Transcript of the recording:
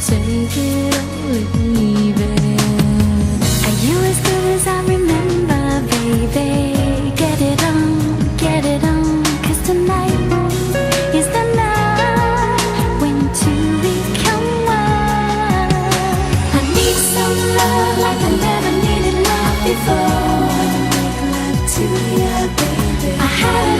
take it or leave it. Are you as good as I remember, baby? Get it on, 'cause tonight is the night when two become one. I need some love like I never needed love before. Make love to you, baby. I had